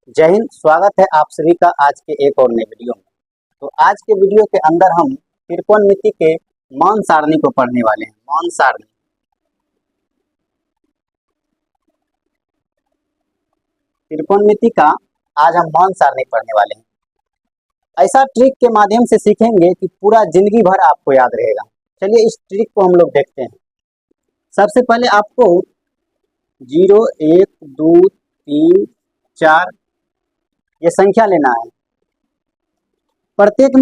जय हिंद। स्वागत है आप सभी का आज के एक और नए वीडियो में। तो आज के वीडियो के अंदर हम त्रिकोणमिति के मान सारणी को पढ़ने वाले हैं। मान सारणी, त्रिकोणमिति का आज हम मान सारणी पढ़ने वाले हैं। ऐसा ट्रिक के माध्यम से सीखेंगे कि पूरा जिंदगी भर आपको याद रहेगा। चलिए इस ट्रिक को हम लोग देखते हैं। सबसे पहले आपको 0, 1, 2, 3, 4 ये संख्या लेना है। प्रत्येक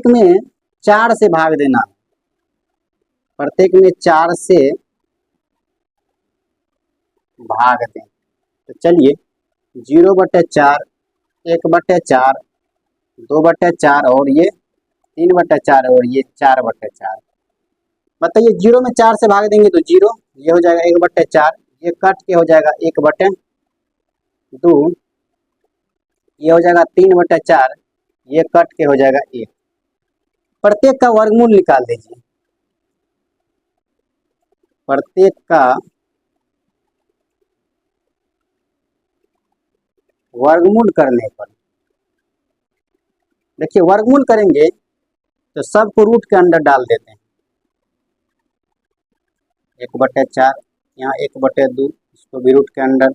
में 4 से भाग देना। प्रत्येक में 4 से भाग दें। तो चलिए 0/4, 1/4, 2/4 और ये 3/4 और ये 4/4। बताइए 0 में 4 से भाग देंगे तो 0, ये हो जाएगा 1/4, ये कट के हो जाएगा 1/2, ये हो जाएगा 3/4, ये कट के हो जाएगा 1। प्रत्येक का वर्गमूल निकाल दीजिए। प्रत्येक का वर्गमूल करने पर देखिए, वर्गमूल करेंगे तो सबको रूट के अंदर डाल देते हैं। 1/4, यहाँ 1/2, इसको भी रूट के अंदर,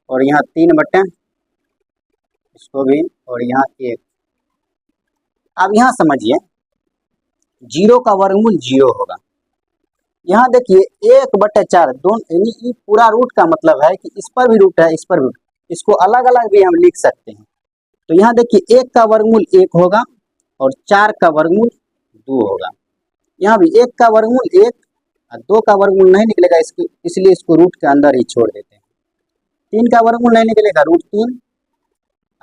और यहाँ 3/, इसको भी, और यहाँ 1। अब यहाँ समझिए 0 का वर्गमूल 0 होगा। यहाँ देखिए 1/4 दोनों, यानी पूरा रूट का मतलब है कि इस पर भी रूट है, इस पर भी रूट। इसको अलग अलग भी हम लिख सकते हैं। तो यहाँ देखिए 1 का वर्गमूल 1 होगा और 4 का वर्गमूल 2 होगा। यहाँ भी 1 का वर्गमूल 1 और 2 का वर्गमूल नहीं निकलेगा, इसलिए इसको रूट के अंदर ही छोड़ देते हैं। 3 का वर्गमूल नहीं निकलेगा, √3,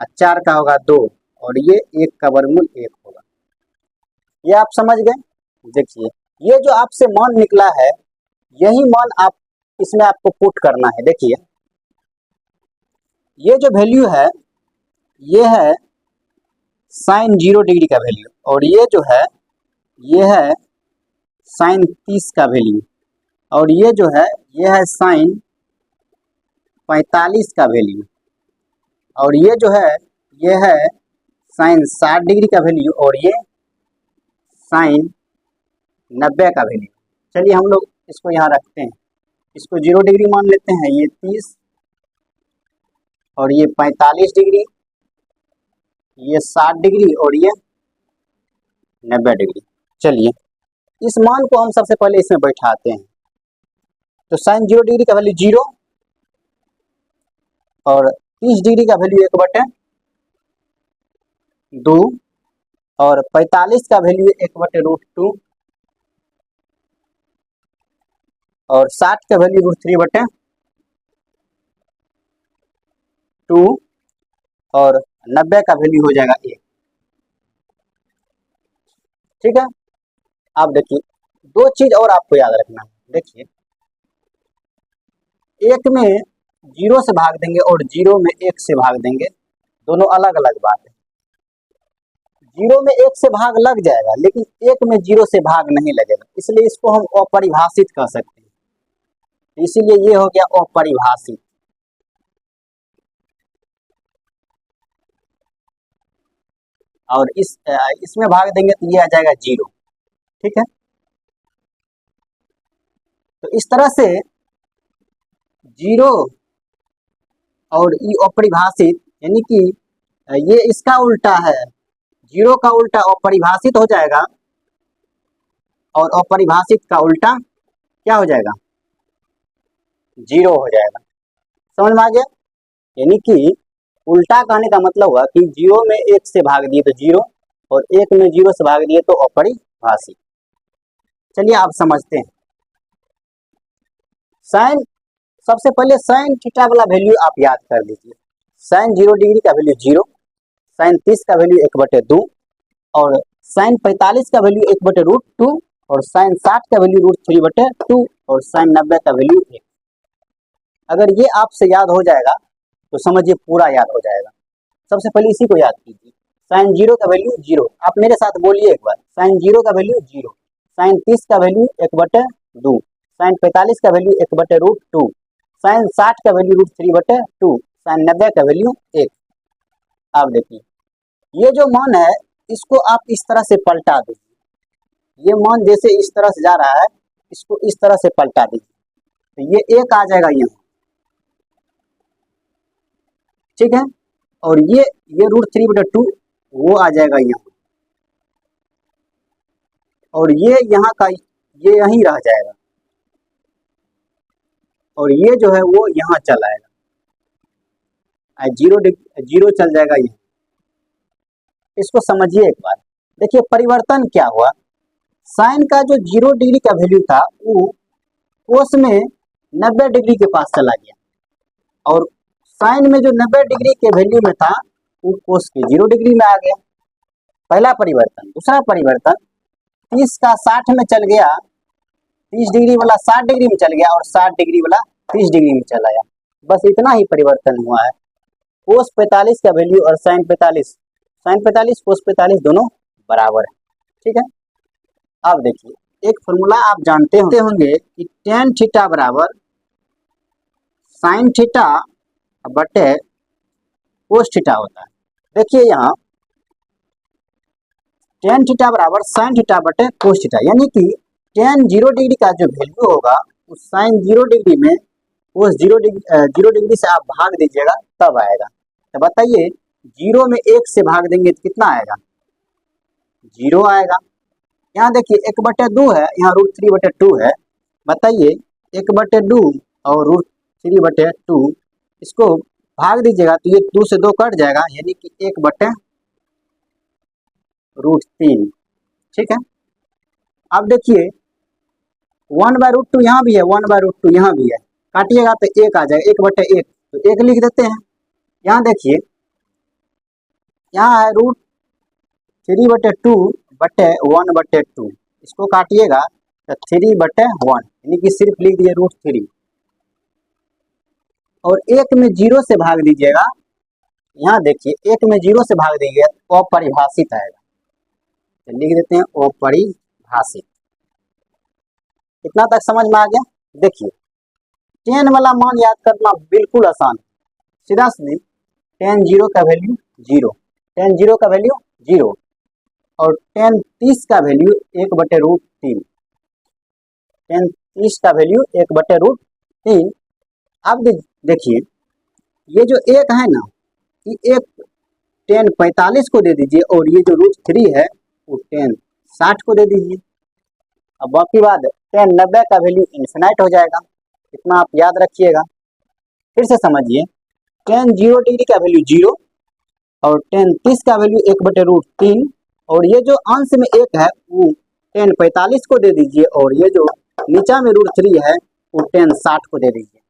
और 4 का होगा 2, और ये 1 का वर्गमूल 1 होगा। ये आप समझ गए। देखिए ये जो आपसे मान निकला है, यही मान आप इसमें आपको पुट करना है। देखिए ये जो वैल्यू है, ये है sin 0 डिग्री का वैल्यू, और ये जो है ये है sin 30 का वैल्यू, और ये जो है ये है sin 45 का वैल्यू, और ये जो है ये है sin 60 डिग्री का वैल्यू, और ये sin 90 का वैल्यू। चलिए हम लोग इसको यहाँ रखते हैं। इसको 0 डिग्री मान लेते हैं, ये 30, और ये 45 डिग्री, ये 60 डिग्री, और ये 90 डिग्री। चलिए इस मान को हम सबसे पहले इसमें बैठाते हैं। तो sin 0 डिग्री का वैल्यू 0, और 30 डिग्री का वैल्यू 1/2, और 45 का वैल्यू 1/√2, और 60 का वैल्यू √3/2, और 90 का वैल्यू हो जाएगा 1। ठीक है। आप देखिए दो चीज और आपको याद रखना है। देखिए 1 में 0 से भाग देंगे और 0 में 1 से भाग देंगे, दोनों अलग अलग बात है। 0 में 1 से भाग लग जाएगा, लेकिन 1 में 0 से भाग नहीं लगेगा, इसलिए इसको हम अपरिभाषित कह सकते हैं। इसीलिए ये हो गया अपरिभाषित। और इसमें भाग देंगे तो ये आ जाएगा 0। ठीक है। तो इस तरह से 0 और ये अपरिभाषित, यानी कि ये इसका उल्टा है। 0 का उल्टा अपरिभाषित हो जाएगा, और अपरिभाषित का उल्टा क्या हो जाएगा? 0 हो जाएगा। समझ में आ गया? यानी कि उल्टा कहने का मतलब हुआ कि 0 में 1 से भाग दिए तो 0, और 1 में 0 से भाग दिए तो अपरिभाषित। चलिए आप समझते हैं। साइन, सबसे पहले साइन थीटा वाला वैल्यू आप याद कर लीजिए। साइन 0 डिग्री का वैल्यू 0, साइन 30 का वैल्यू 1/2, और साइन 45 का वैल्यू 1/√2, और साइन 60 का वैल्यू √3/2, और साइन 90 का वैल्यू 1। अगर ये आपसे याद हो जाएगा तो समझिए पूरा याद हो जाएगा। सबसे पहले इसी को याद कीजिए। साइन 0 का वैल्यू 0, आप मेरे साथ बोलिए एक बार। साइन 0 का वैल्यू 0, साइन 30 का वैल्यू 1/2, साइन 45 का वैल्यू 1/√2, साइन 60 का वैल्यू √3/2, साइन 90 का वैल्यू 1। आप देखिए ये जो मान है इसको आप इस तरह से पलटा दीजिए। ये मान जैसे इस तरह से जा रहा है, इसको इस तरह से पलटा दीजिए तो ये 1 आ जाएगा यहाँ, ठीक है। और ये √3/2 वो आ जाएगा यहाँ, और ये यहाँ का ये यहीं रह जाएगा, और ये जो है वो यहाँ चला आएगा, जीरो चल जाएगा यहाँ। इसको समझिए एक बार। देखिए परिवर्तन क्या हुआ, साइन का जो 0 डिग्री का वैल्यू था वो कोस में 90 डिग्री के पास चला गया, और साइन में जो 90 डिग्री के वैल्यू में था वो कोस के 0 डिग्री में आ गया, पहला परिवर्तन। दूसरा परिवर्तन 30 का 60 में चल गया, 30 डिग्री वाला 60 डिग्री में चल गया, और 60 डिग्री वाला 30 डिग्री में चला गया। बस इतना ही परिवर्तन हुआ है। कोस 45 का वैल्यू और साइन 45 कोस 45 दोनों बराबर है, ठीक है। अब देखिए एक फॉर्मूला आप जानते होंगे कि tan थीटा बराबर साइन थीटा बटे कोस थीटा होता है। देखिए यहाँ tan थीटा बराबर साइन थीटा बटे कोस थीटा, यानी कि tan 0 डिग्री का जो वैल्यू होगा उस साइन 0 डिग्री में कोस 0 डिग्री से आप भाग दीजिएगा तब आएगा। तो बताइए 0 में 1 से भाग देंगे तो कितना आएगा, 0 आएगा। यहाँ देखिए 1/2 है, यहाँ √3/2 है। बताइए 1/2 और √3/2 इसको भाग दीजिएगा तो ये 2 से 2 कट जाएगा, यानी कि 1/√3, ठीक है। अब देखिए 1/√2 यहाँ भी है, 1/√2 यहाँ भी है, काटिएगा तो 1 आ जाएगा, 1/1 तो 1 लिख देते हैं। यहाँ देखिए यहाँ है √3/2 बटे 1/2, इसको काटिएगा तो 3/1, यानी कि सिर्फ लिख दिए √3, और 1 में 0 से भाग दीजिएगा। यहाँ देखिए 1 में 0 से भाग देंगे तो अपरिभाषित आएगा, तो लिख देते हैं अपरिभाषित। इतना तक समझ में आ गया। देखिए tan वाला मान याद करना बिल्कुल आसान, सीधा सीधी tan 0 का वैल्यू 0, tan 0 का वैल्यू 0, और tan 30 का वैल्यू 1/√3, tan 30 का वैल्यू 1/√3। अब देखिए ये जो 1 है ना, ये 1 tan 45 को दे दीजिए, और ये जो √3 है वो tan 60 को दे दीजिए। अब बाकी बात tan 90 का वैल्यू इन्फिनाइट हो जाएगा, इतना आप याद रखिएगा। फिर से समझिए tan 0 डिग्री का वैल्यू 0, और tan 30 का वैल्यू 1/√3, और ये जो अंश में 1 है वो tan 45 को दे दीजिए, और ये जो नीचा में √3 है वो tan 60 को दे दीजिए।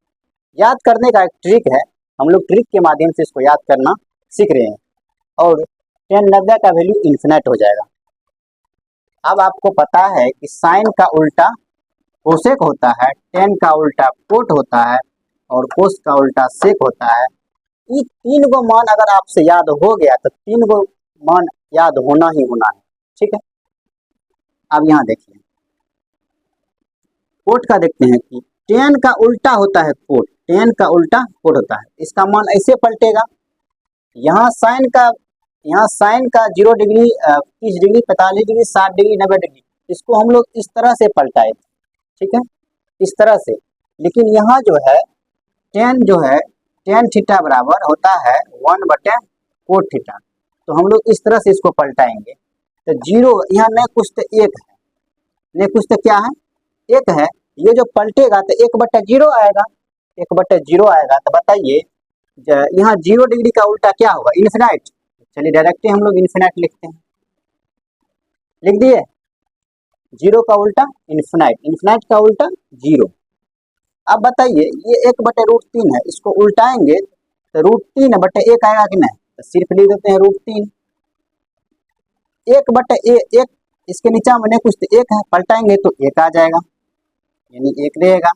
याद करने का एक ट्रिक है, हम लोग ट्रिक के माध्यम से इसको याद करना सीख रहे हैं, और tan 90 का वैल्यू इन्फिनाइट हो जाएगा। अब आपको पता है कि साइन का उल्टा कोसेक होता है, tan का उल्टा कोट होता है, और कोस का उल्टा सेक होता है। ये 3 गो मान अगर आपसे याद हो गया तो 3 गो मान याद होना ही होना है, ठीक है। अब यहाँ देखिए कोट का देखते हैं कि tan का उल्टा होता है कोट, tan का उल्टा कोट होता है, इसका मान ऐसे पलटेगा। यहाँ साइन का 0 degree 30 degree 45 degree 60 degree 90 degree, इसको हम लोग इस तरह से पलटाए थे, ठीक है, इस तरह से। लेकिन यहाँ जो है tan थीटा बराबर होता है 1/कोट थीटा, तो हम लोग इस तरह से इसको पलटाएंगे। तो 0 यहाँ न कुछ तो 1 है, न कुछ तो क्या है 1 है, ये जो पलटेगा तो 1/0 आएगा, 1/0 आएगा। तो बताइए यहाँ 0 डिग्री का उल्टा क्या होगा, इन्फिनाइट। चलिए डायरेक्टली हम लोग इन्फिनाइट लिखते हैं, लिख दिए 0 का उल्टा इन्फिनाइट, इन्फिनाइट का उल्टा 0। अब बताइए ये 1/√3 है, इसको उल्टाएंगे तो √3/1 आएगा कि नहीं, तो सिर्फ लिख देते हैं √3। 1/1 इसके नीचा में कुछ तो 1 है, पलटाएंगे तो 1 आ जाएगा, यानी 1 रहेगा।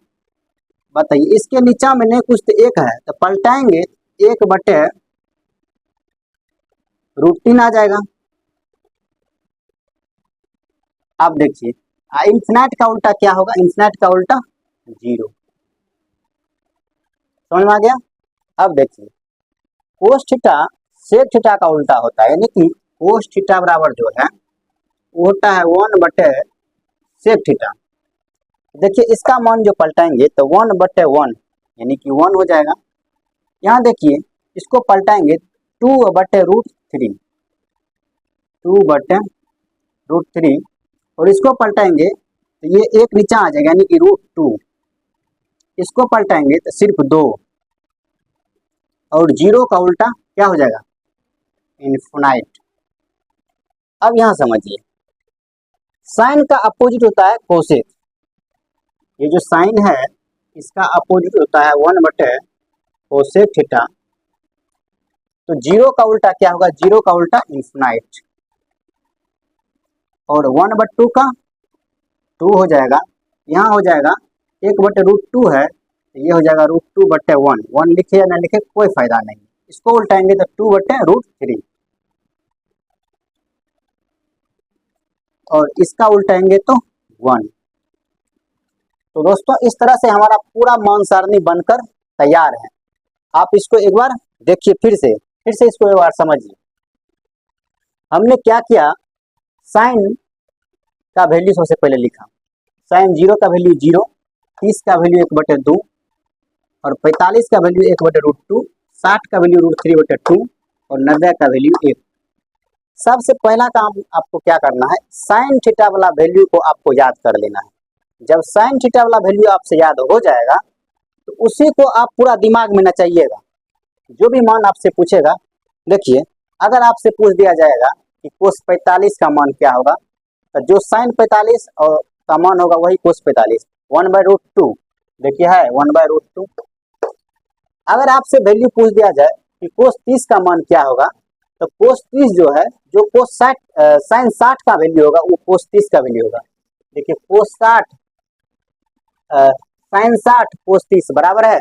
बताइए इसके नीचा में कुछ तो 1 है, तो पलटाएंगे 1/√3 आ जाएगा। अब देखिए इन्फिनाइट का उल्टा क्या होगा, इन्फिनाइट का उल्टा 0, समझ में आ गया। अब देखिए कोस थीटा सेक थीटा का उल्टा होता है, यानी कि कोस थीटा बराबर जो है वो होता है 1/सेक थीटा। देखिए इसका मान जो पलटाएंगे तो 1/1 यानी कि 1 हो जाएगा। यहाँ देखिए इसको पलटाएंगे 2/√3, 2/√3 और इसको पलटाएंगे तो ये एक नीचा आ जाएगा यानी कि √2। इसको पलटाएंगे तो सिर्फ 2 और 0 का उल्टा क्या हो जाएगा, इन्फिनाइट। अब यहाँ समझिए साइन का अपोजिट होता है कोसेक। ये जो साइन है इसका अपोजिट होता है 1/कोसेक थीटा। तो 0 का उल्टा क्या होगा, 0 का उल्टा इन्फिनाइट। और 1/2 का 2 हो जाएगा, यहाँ हो जाएगा 1/√2 है तो ये हो जाएगा √2/1। 1 लिखे या ना लिखे कोई फायदा नहीं। इसको उल्टाएंगे तो 2/√3 और इसका उल्टाएंगे तो 1। तो दोस्तों इस तरह से हमारा पूरा मान सारणी बनकर तैयार है। आप इसको एक बार देखिए, फिर से इसको एक बार समझिए। हमने क्या किया, साइन का वैल्यू सबसे पहले लिखा। साइन 0 का वैल्यू 0, 30 का वैल्यू 1/2 और 45 का वैल्यू 1/√2, 60 का वैल्यू √3/2 और 90 का वैल्यू 1। सबसे पहला काम आपको क्या करना है, साइन थीटा वाला वैल्यू को आपको याद कर लेना है। जब साइन थीटा वाला वैल्यू आपसे याद हो जाएगा तो उसी को आप पूरा दिमाग में नचाइएगा। जो भी मान आपसे पूछेगा, देखिए अगर आपसे पूछ दिया जाएगा कि कोस 45 का मान क्या होगा, तो जो साइन 45 और का मान होगा वही कोस 45, 1/√2। देखिए है 1/√2। अगर आपसे वैल्यू पूछ दिया जाए कि कोस 30 का मान क्या होगा, तो कोस 30 जो है, जो कोस 60 साइन 60 का वैल्यू होगा वो कोस 30 का वैल्यू होगा। देखिए कोस 60 साइन 60 कोस 30 बराबर है,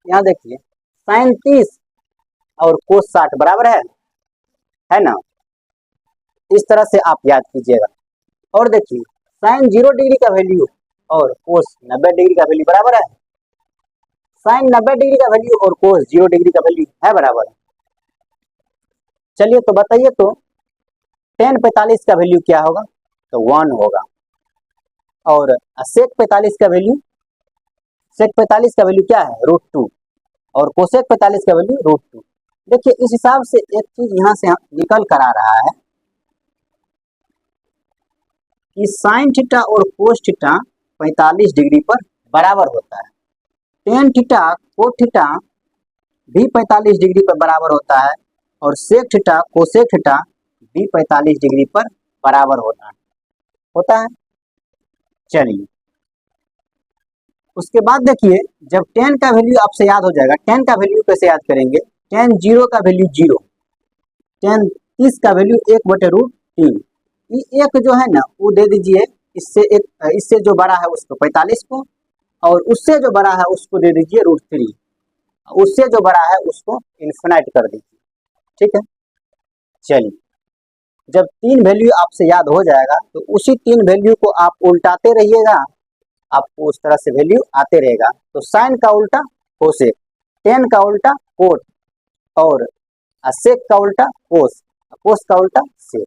यहाँ देखिए साइन 30 और कोस 60 बराबर है ना। इस तरह से आप याद कीजिएगा। और देखिए साइन 0 डिग्री का वैल्यू और कोस 90 डिग्री का वैल्यू बराबर है। साइन 90 डिग्री का वैल्यू और कोस 0 डिग्री का वैल्यू है बराबर। चलिए तो बताइए, तो tan 45 का वैल्यू क्या होगा, तो 1 होगा। और सेक 45 का वैल्यू, सेक 45 का वैल्यू क्या है, √2 और कोसेक 45 का वैल्यू √2। देखिए इस हिसाब से एक चीज यहाँ से निकल कर आ रहा है कि साइन थीटा और कोस थीटा 45 डिग्री पर बराबर होता है। टेन थीटा कोस थीटा भी 45 डिग्री पर बराबर होता है और सेक थीटा कोसेक थीटा भी 45 डिग्री पर बराबर होता है। चलिए उसके बाद देखिए, जब tan का वैल्यू आपसे याद हो जाएगा, tan का वैल्यू कैसे याद करेंगे, tan 0 का वैल्यू 0, tan 30 का वैल्यू 1/√3। ये एक जो है ना वो दे दीजिए, इससे जो बड़ा है उसको 45 को, और उससे जो बड़ा है उसको दे दीजिए √3, उससे जो बड़ा है उसको इन्फिनाइट कर दीजिए। ठीक है, चलिए जब 3 वैल्यू आपसे याद हो जाएगा तो उसी 3 वैल्यू को आप उल्टाते रहिएगा, आपको उस तरह से वैल्यू आते रहेगा। तो साइन का उल्टा कोसेक, टेन का उल्टा कोट और सेक का उल्टा कोस, कोस का उल्टा सेक।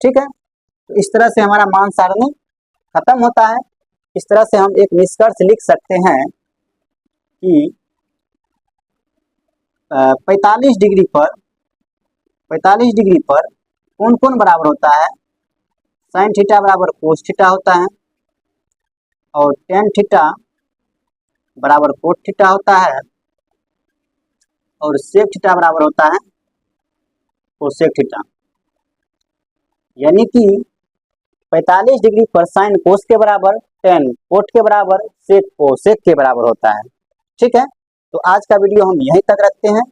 ठीक है, तो इस तरह से हमारा मान सारणी खत्म होता है। इस तरह से हम एक निष्कर्ष लिख सकते हैं कि 45 डिग्री पर कौन कौन बराबर होता है, साइन थीटा बराबर कोस थीटा होता है और टेन थीटा बराबर कोट थीटा होता है और सेक थीटा बराबर होता है कोसेक थीटा। यानी कि 45 डिग्री पर साइन कोस के बराबर, टेन कोट के बराबर, सेक कोसेक के बराबर होता है। ठीक है, तो आज का वीडियो हम यहीं तक रखते हैं।